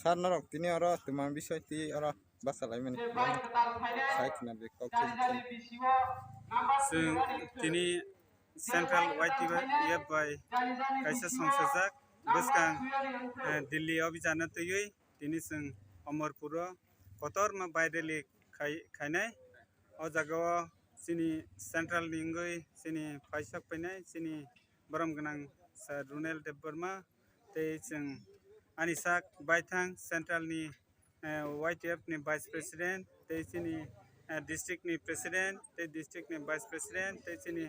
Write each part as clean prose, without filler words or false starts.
Sar narok tini oro tumang bisoi ti oro basalai mani sai kena be kok जों दिनै central YTF by kaisa songsajak bwskang Delhi abijana tui tini जों Amarpuro kotorma baireli khainai o jagao sini central ningoi sini paisak painai sini borom ganang sir Runel Deborma tei जों anisak baithang central ni YTF ni vice president tei sini district ni president tei district ni vice president tei sini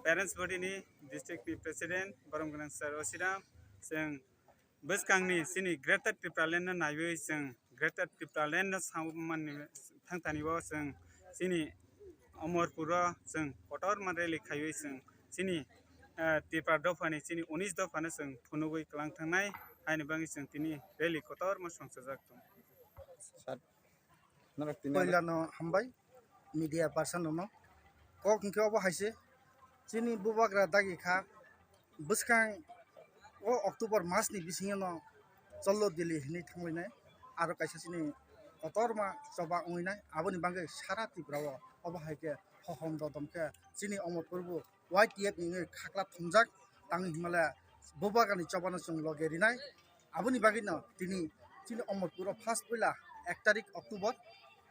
parents body ni district ni president borom ganang sir Osiram जों bwskangni sini greater Triplaland naiwi जों greater Triplaland samani thangtanibo जों sini Amarpuro जों kotorma rally khaiwi जों sini Tripura dofani sini 19 dofano जों phunugui klang thangnai haini bangi जों tini rally kotorma songsajak sar narok tini Poilano hambai media person no kok hingke obo haise chini bubagra dagi kha bwskang o October mas ni bisingo no chollo Delhi ni thanglainai aro kaisa chini kotorma choba unginai aboni bangai sara Tripura obo haike hohom dodamke chini Amarpurbo YTF ni khakla thumjak tangi himalaya bubagani chobano chung logerinai aboni bangai no tini chini Amarpuro first poila 1 तारिख October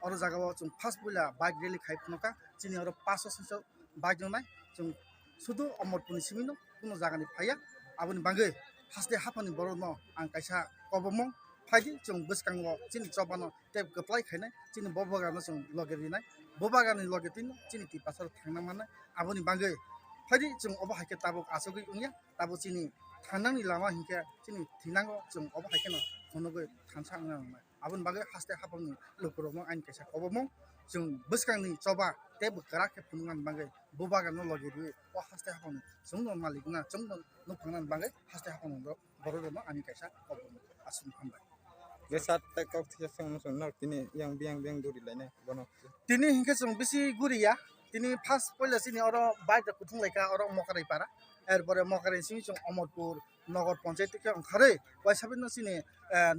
aro jagao chung first poila bike rally khaipnoka chini aro 500 bike jonai chung sudu Amarpurni simino kuno jagani phaya aboni bangai first day hapani borono ang kaisa kobomong phaidi chung bwskango chini chobano tep goplai khainai chini bobagano chung logerinai bobagani logetin chini ti pasar thangna mana aboni bangai phaidi chung obo haike tabuk asogui ungya tabu chini thanangni lama hinke chini thinango chung obo haike no khonogoi thansangna abon bagai haste hapangni lokoromo ain kaisa kobomong जों bwskangni choba teb kara ke phungan bagai bobagano logeri o haste hapang जोंनो मालिकना जोंनो नफांनान बागै हासते हाफांनो बरोनो आनि कायसा कबनो आसुम हामबाय ge sat ta kok thia song song narok tini yang biang duri lainai bono tini hinke जों bisi guriya tini first poila sini oro baita kuthung laika oro mokarai para erbore mokarai sini जों Amarpur नगर पंचायत के अंखारे वाइसाबे न सिने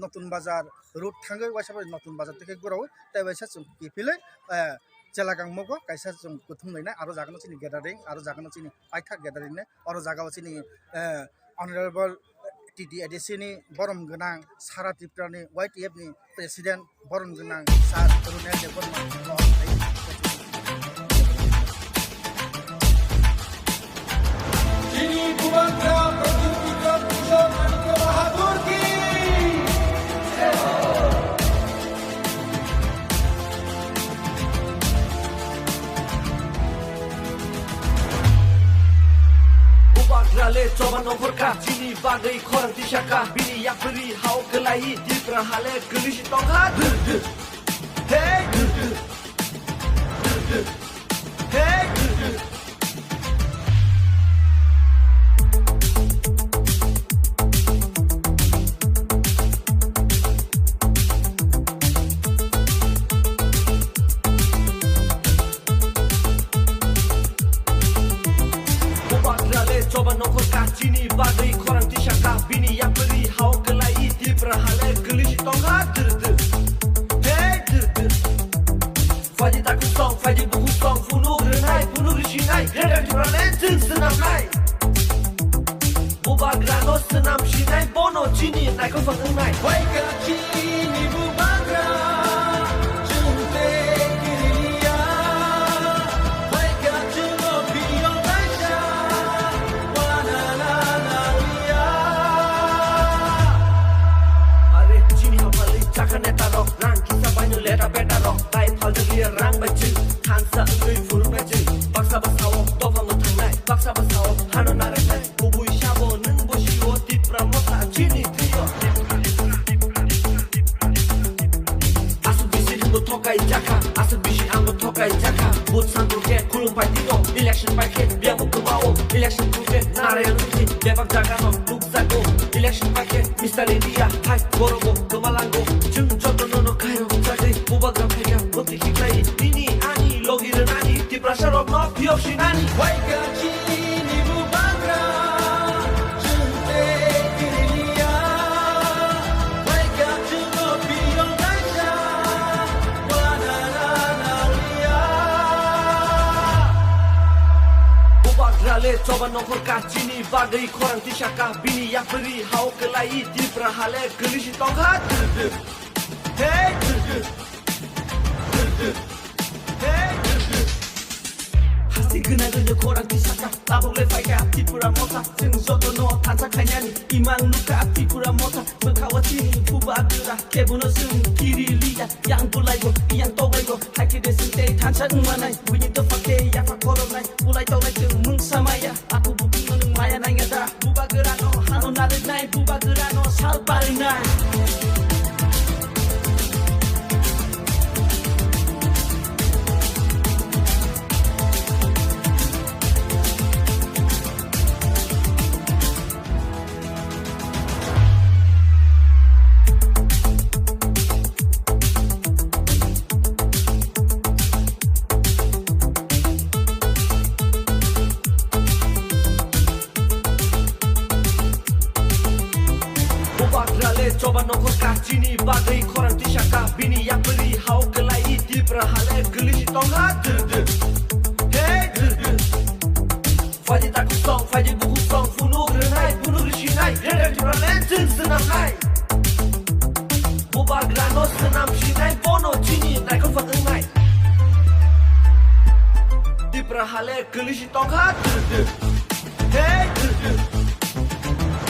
नतुन बाजार root थांगे वाइसाबे नतुन बाजार तके गुराव ताइ वाइसा जों किफिले जेलागां मगो कायसा जों कुथुम लैना आरो जागनो सिनि गेदारिं आरो जागनो सिनि पाइथा गेदारिं ने आरो जागाव सिनि अनरेबल टीडी एडिसिनि बरम गनां सारा त्रिपुरानि YTF नि प्रेसिडेंट बरम गनां सार रुनेल देबरमा जिनी बुबांग्रा Bagrale coba nomor ka jini bagai khorang tisaka bini yakri hau kelai Tripura hale gelis tongha hey hey coba nongkor kacini bagai khorang tisaka bini yakri hau kelai Tripura hale gelis tongha hey faji takut song faji buku song funuk renai funuk rishinai greater Tripura jin senam nai bubagra no senam shinai bono chini nai ko fang nai wai ka chini bubagra chunte kiriya wai ka chuno biyo naisha wana la la ya are chini hamali chakane taro rang kisa banyo leta beta ro tai phal de rang bachi hansa ngui furu bachi baksa basawo tofang thangnai baksa basawo hano narai bubui shabo nung boshi o Tripura mota chini trio asu bisi ngo thokai jaka asu bisi ango thokai jaka bot santur ke kulum pai tino election pai ke biamu kumao election puke narayan uti debak jaga no luk jago election pai ke Mr. India hai borogo kamalango chung jotono no kairo jagai bubagram phega boti hikai nini ani logir nani Tripura sharok no phioshi nani wai ga chini bubagra chunte kiriya rale coba nongkor kacini bagai korang tisaka bini yang beri hau kelai di perhale gelisi tongha hey hasi gena gena korang tisaka tabung lefai ka di pura mota sing joto no tansa kanyani imang luka di pura mota bekawati buba gera kebuno sing kiri liya yang bulai go yang togai go haki de sing tei tansa manai bunyi to pakai ya fa korom nai bulai to nai sing mung samaya aku buku nang maya nai ngada buba gera no hano nale nai buba gera no sal bari nai coba nongkor kacini bagai korang tisaka bini yang beri hau kelai di perhale gelisi tongha hey faji tak song faji buku song funu grenai funu rishinai reda juranen senam nai bubar grano senam shinai bono chini nai kon fateng nai di perhale gelisi tongha hey